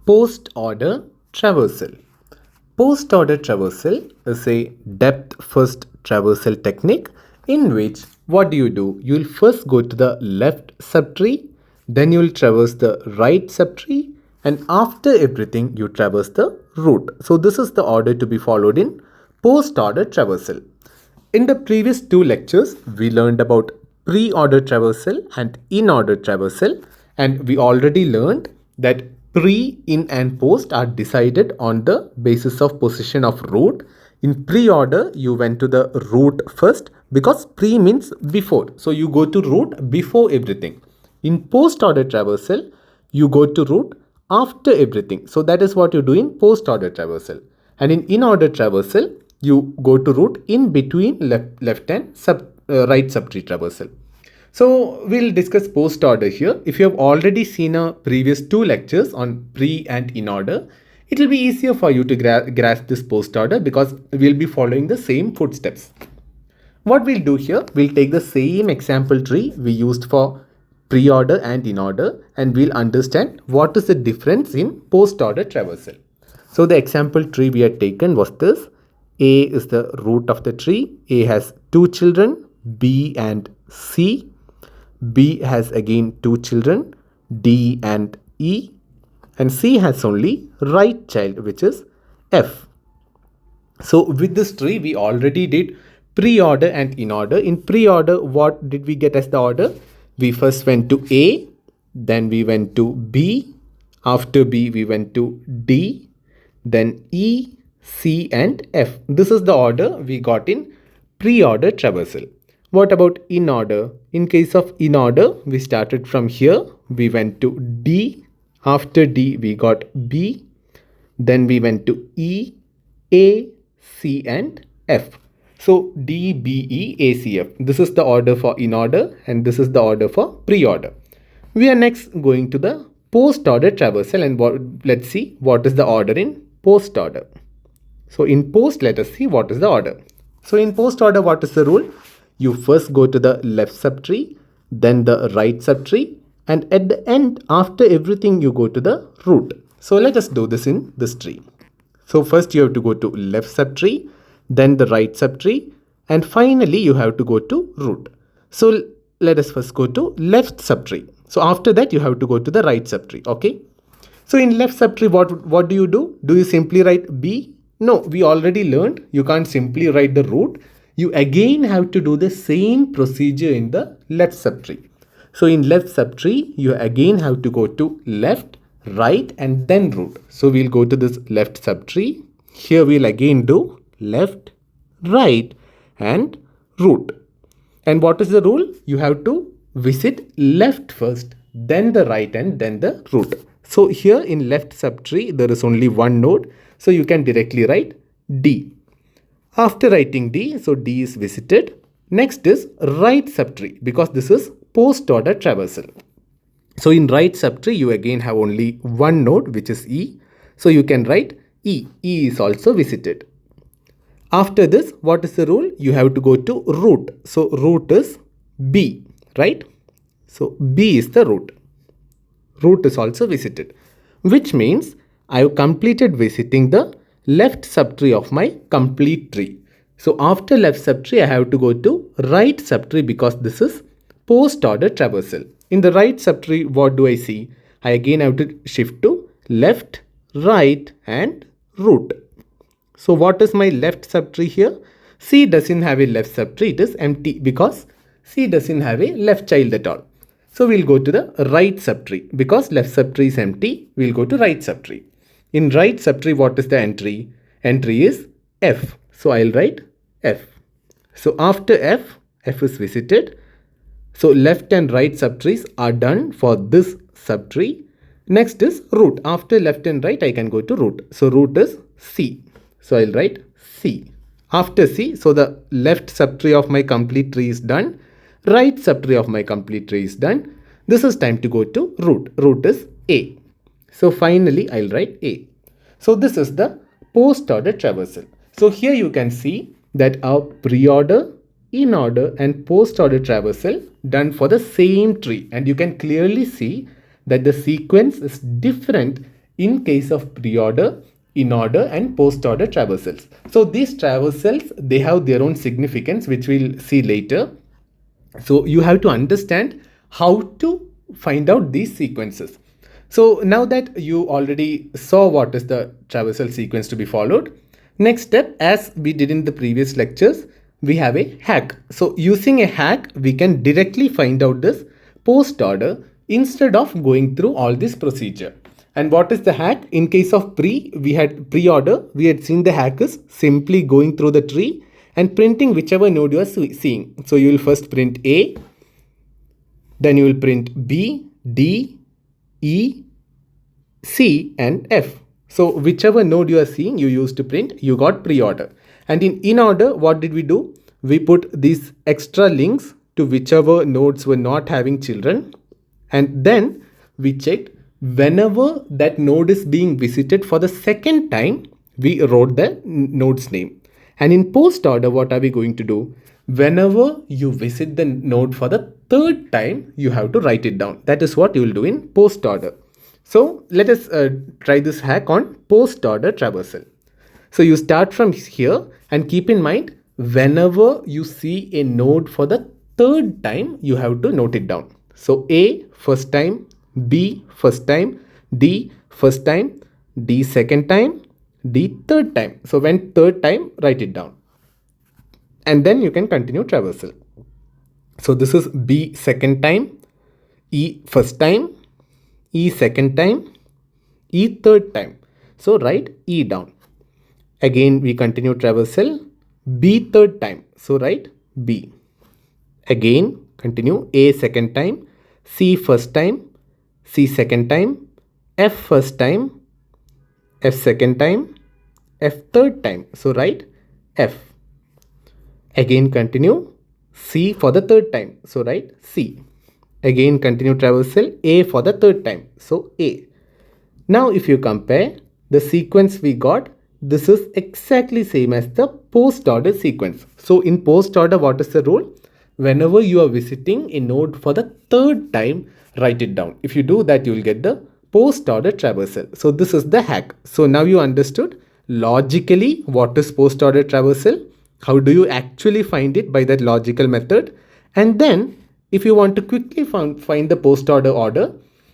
Postorder Traversal. Postorder traversal is a depth-first traversal technique in which what do? You'll first go to the left subtree, then you'll traverse the right subtree, and after everything you traverse the root. So this is the order to be followed in post-order traversal. In the previous two lectures, we learned about pre-order traversal and in-order traversal, and we already learned that pre, in, and post are decided on the basis of position of root. In pre-order, you went to the root first because pre means before. So you go to root before everything. In post-order traversal, you go to root after everything. So that is what you do in post-order traversal. And in in-order traversal, you go to root in between left and right subtree traversal. So we'll discuss post order here. If you have already seen our previous two lectures on pre and in order, it will be easier for you to grasp this post order because we'll be following the same footsteps. What we'll do here, we'll take the same example tree we used for pre-order and in order, and we'll understand what is the difference in post-order traversal. So the example tree we had taken was this. A is the root of the tree. A has two children, B and C. B has again two children, D and E. And C has only right child, which is F. So with this tree, we already did pre-order and in order. In pre-order, what did we get as the order? We first went to A, then we went to B. After B, we went to D, then E, C and F. This is the order we got in pre-order traversal. What about in order? In case of in order, we started from here. We went to D. After D, we got B. Then we went to E, A, C and F. So D, B, E, A, C, F. This is the order for in order and this is the order for pre-order. We are next going to the post-order traversal and let's see what is the order in post-order. So in post, let us see what is the order. So in post-order, what is the rule? You first go to the left subtree, then the right subtree, and at the end, after everything, you go to the root. So let us do this in this tree. So first you have to go to left subtree, then the right subtree, and finally you have to go to root. So let us first go to left subtree. So after that, you have to go to the right subtree, okay? So in left subtree, what do? Do you simply write B? No, we already learned you can't simply write the root. You again have to do the same procedure in the left subtree. So in left subtree, you again have to go to left, right and then root. So we'll go to this left subtree. Here we'll again do left, right and root. And what is the rule? You have to visit left first, then the right and then the root. So here in left subtree, there is only one node. So you can directly write D. After writing D, so D is visited. Next is right subtree because this is post-order traversal. So in right subtree, you again have only one node which is E. So you can write E. E is also visited. After this, what is the rule? You have to go to root. So root is B, right? So B is the root. Root is also visited, which means I have completed visiting the left subtree of my complete tree. So after left subtree, I have to go to right subtree because this is post-order traversal. In the right subtree, what do I see? I again have to shift to left, right and root. So what is my left subtree here? C doesn't have a left subtree. It is empty because C doesn't have a left child at all. So we'll go to the right subtree because left subtree is empty. We'll go to right subtree. In right subtree, what is the entry? Entry is F. So I'll write F. So after F, F is visited. So left and right subtrees are done for this subtree. Next is root. After left and right, I can go to root. So root is C. So I'll write C. After C, so the left subtree of my complete tree is done. Right subtree of my complete tree is done. This is time to go to root. Root is A. So finally, I'll write A. So this is the post-order traversal. So here you can see that our pre-order, in-order and post-order traversal done for the same tree. And you can clearly see that the sequence is different in case of pre-order, in-order and post-order traversals. So these traversals, they have their own significance, which we'll see later. So you have to understand how to find out these sequences. So now that you already saw what is the traversal sequence to be followed, next step, as we did in the previous lectures, we have a hack. So using a hack, we can directly find out this post order instead of going through all this procedure. And what is the hack? In case of pre-order, we had seen the hack is simply going through the tree and printing whichever node you are seeing. So you will first print A, then you will print B, D, E, C and F. So whichever node you are seeing, you used to print, you got pre-order. And in order, what did we do? We put these extra links to whichever nodes were not having children. And then we checked whenever that node is being visited for the second time, we wrote the node's name. And in post order, what are we going to do? Whenever you visit the node for the third time, you have to write it down. That is what you will do in post order. So let us try this hack on post order traversal. So you start from here and keep in mind, whenever you see a node for the third time, you have to note it down. So A first time, B first time, D first time, D second time, D third time. So when third time, write it down. And then you can continue traversal. So this is B second time, E first time, E second time, E third time. So write E down. Again we continue traversal, B third time. So write B. Again continue A second time, C first time, C second time, F first time, F second time, F third time. So write F. Again continue C for the third time. So write C. Again continue traversal A for the third time. So A. Now if you compare the sequence we got, this is exactly same as the post order sequence. So in post order, what is the rule? Whenever you are visiting a node for the third time, write it down. If you do that, you will get the post order traversal. So this is the hack. So now you understood logically what is post order traversal. How do you actually find it by that logical method? And then if you want to quickly find the post order,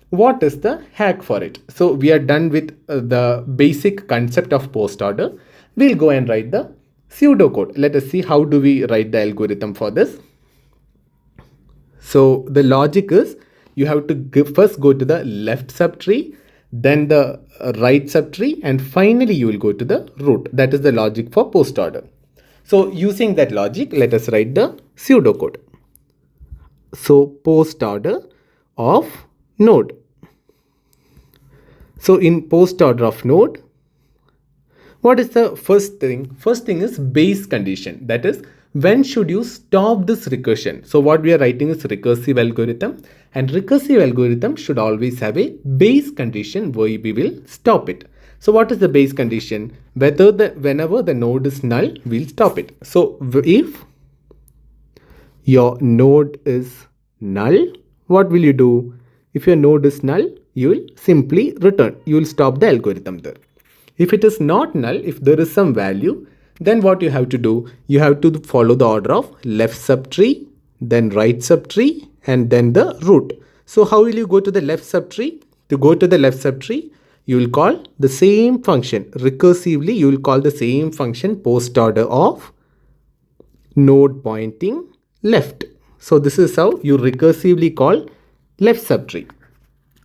what is the hack for it? So we are done with the basic concept of post order. We'll go and write the pseudocode. Let us see how do we write the algorithm for this. So the logic is you have to first go to the left subtree, then the right subtree, and finally you will go to the root. That is the logic for post order. So using that logic, let us write the pseudocode. So post order of node. So in post order of node, what is the first thing? First thing is base condition. That is, when should you stop this recursion? So what we are writing is recursive algorithm, and recursive algorithm should always have a base condition where we will stop it. So what is the base condition? Whenever the node is null, we'll stop it. So if your node is null, what will you do? If your node is null, you will simply return. You will stop the algorithm there. If it is not null, if there is some value, then what you have to do? You have to follow the order of left subtree, then right subtree, and then the root. So how will you go to the left subtree? To go to the left subtree, you will call the same function. Recursively, you will call the same function post order of node pointing left. So this is how you recursively call left subtree.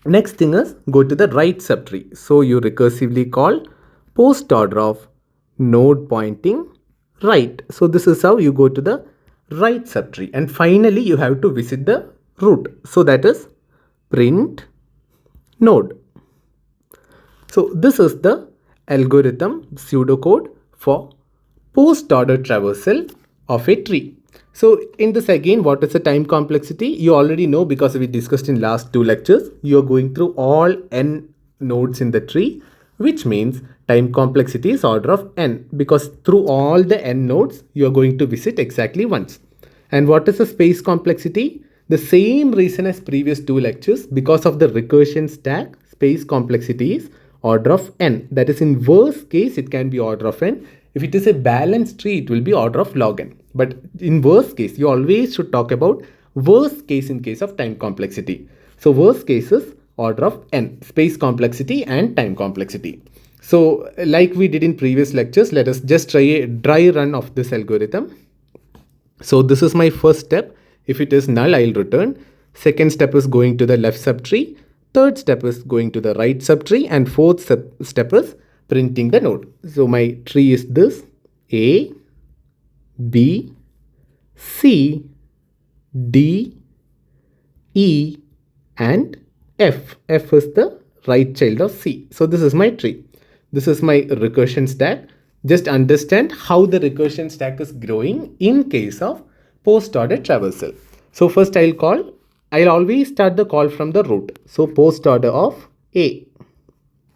Next thing is go to the right subtree. So you recursively call post order of node pointing right. So this is how you go to the right subtree. And finally you have to visit the root. So that is print node. So this is the algorithm pseudocode for post order traversal of a tree. So in this again, what is the time complexity? You already know because we discussed in last 2 lectures. You are going through all n nodes in the tree, which means time complexity is order of n, because through all the n nodes, you are going to visit exactly once. And what is the space complexity? The same reason as previous 2 lectures, because of the recursion stack, space complexity is order of n. That is, in worst case, it can be order of n. If it is a balanced tree, it will be order of log n. But in worst case, you always should talk about worst case in case of time complexity. So worst case is order of n, space complexity and time complexity. So like we did in previous lectures, let us just try a dry run of this algorithm. So this is my first step. If it is null, I'll return. Second step is going to the left subtree. Third step is going to the right subtree. And fourth step is printing the node. So my tree is this: A, B, C, D, E, and F. F is the right child of C. So this is my tree. This is my recursion stack. Just understand how the recursion stack is growing in case of post-order traversal. So first I'll always start the call from the root. So post order of A.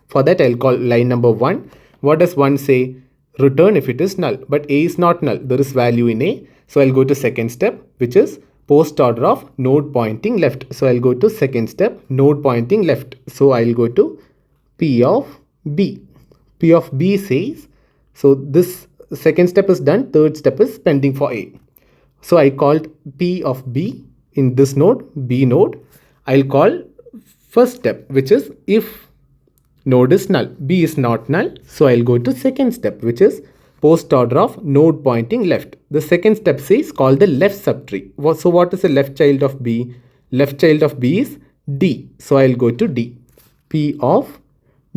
For that I'll call line number 1. What does 1 say? Return if it is null. But A is not null. There is value in A. So I'll go to second step, which is post order of node pointing left. So I'll go to second step, node pointing left. So I'll go to P of B. P of B says, so this second step is done, third step is pending for A. So I called P of B in this node, B node. I'll call first step, which is if node is null, B is not null. So I'll go to second step, which is post order of node pointing left. The second step says call the left subtree. So what is the left child of B? Left child of B is D. So I'll go to D, P of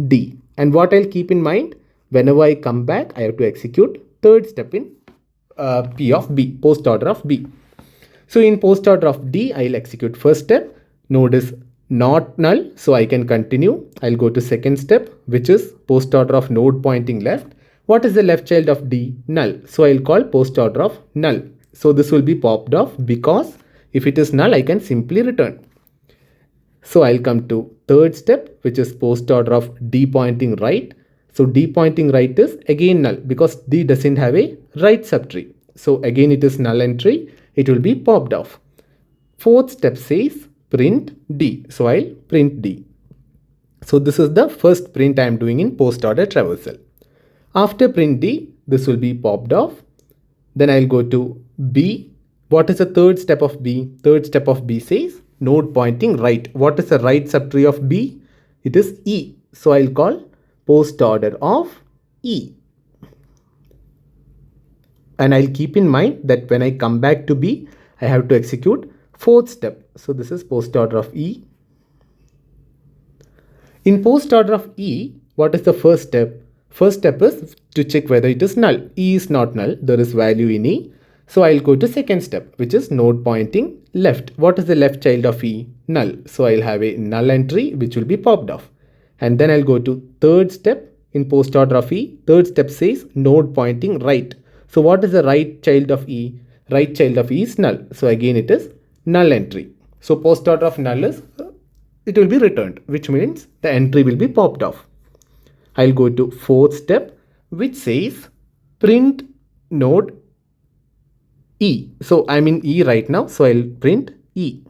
D. And what I'll keep in mind, whenever I come back, I have to execute third step in P of B, post order of B. So in post order of D, I'll execute first step. Node is not null, so I can continue. I'll go to second step, which is post order of node pointing left. What is the left child of D? Null. So I'll call post order of null. So this will be popped off because if it is null, I can simply return. So I'll come to third step, which is post order of D pointing right. So D pointing right is again null because D doesn't have a right subtree. So again it is null entry. It will be popped off. Fourth step says print D. So I'll print D. So this is the first print I am doing in post order traversal. After print D, this will be popped off. Then I'll go to B. What is the third step of B? Third step of B says node pointing right. What is the right subtree of B? It is E. So I'll call post order of E. And I'll keep in mind that when I come back to B, I have to execute fourth step. So this is post order of E. In post order of E, what is the first step? First step is to check whether it is null. E is not null. There is value in E. So I'll go to second step, which is node pointing left. What is the left child of E? Null. So I'll have a null entry, which will be popped off. And then I'll go to third step in post order of E. Third step says node pointing right. So what is the right child of E? Right child of E is null. So again it is null entry. So post order of null is, it will be returned, which means the entry will be popped off. I'll go to fourth step, which says print node E. So I'm in E right now. So I'll print E.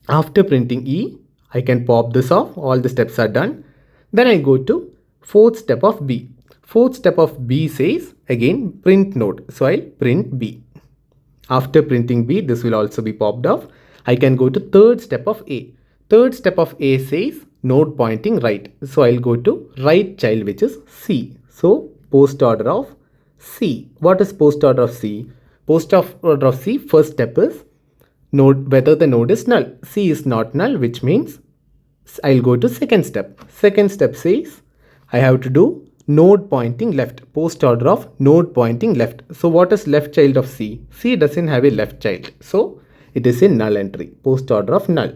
After printing E, I can pop this off. All the steps are done. Then I go to fourth step of B. Fourth step of B says again print node. So I'll print B. After printing B, this will also be popped off. I can go to third step of A. Third step of A says node pointing right. So I'll go to right child, which is C. So post order of C. What is post order of C? Post order of C, first step is node, whether the node is null. C is not null, which means I'll go to second step. Second step says I have to do node pointing left. Post order of node pointing left. So what is left child of C? C doesn't have a left child. So it is a null entry. Post order of null.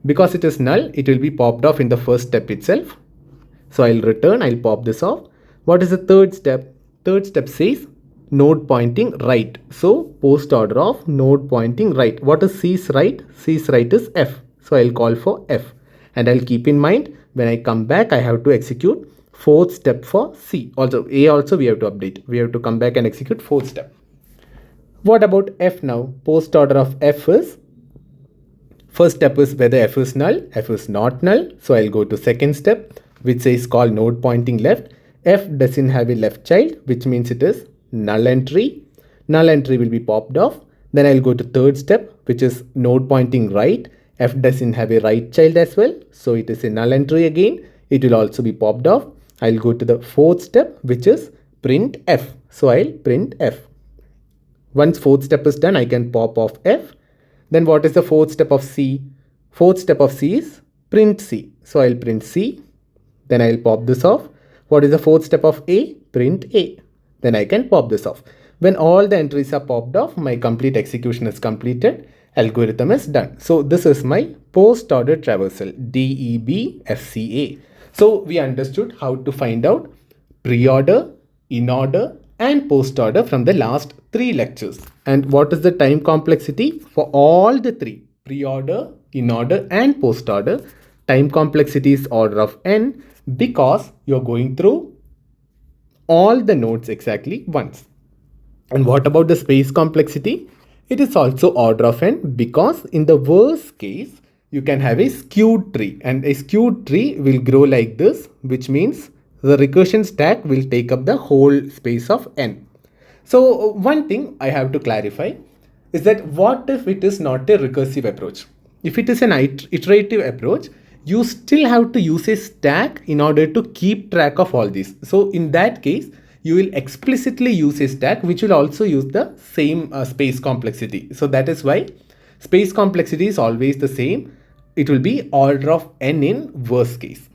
Because it is null, it will be popped off in the first step itself. So I'll return, I'll pop this off. What is the third step? Third step says node pointing right. So post order of node pointing right. What is C's right? C's right is F. So I'll call for F. And I'll keep in mind when I come back, I have to execute fourth step for C. Also A also we have to update. We have to come back and execute fourth step. What about F now? Post order of F is, first step is whether F is null. F is not null. So I'll go to second step. which is called node pointing left. F doesn't have a left child, which means it is null entry. Null entry will be popped off. Then I'll go to third step, which is node pointing right. F doesn't have a right child as well, so it is a null entry again. It will also be popped off. I'll go to the fourth step, which is print F. So I'll print F. Once fourth step is done, I can pop off F. Then what is the fourth step of C? Fourth step of C is print C. So I'll print C. Then I'll pop this off. What is the fourth step of A? Print A. Then I can pop this off. When all the entries are popped off, my complete execution is completed. Algorithm is done. So this is my post-order traversal, DEBFCA. So we understood how to find out pre-order, in-order and post-order from the last 3 lectures. And what is the time complexity for all the 3? Pre-order, in-order and post-order. Time complexity is order of n because you're going through all the nodes exactly once. And what about the space complexity? It is also order of n because in the worst case, you can have a skewed tree, and a skewed tree will grow like this, which means the recursion stack will take up the whole space of n. So one thing I have to clarify is that what if it is not a recursive approach? If it is an iterative approach, you still have to use a stack in order to keep track of all these. So in that case, you will explicitly use a stack which will also use the same space complexity. So that is why space complexity is always the same. It will be order of n in worst case.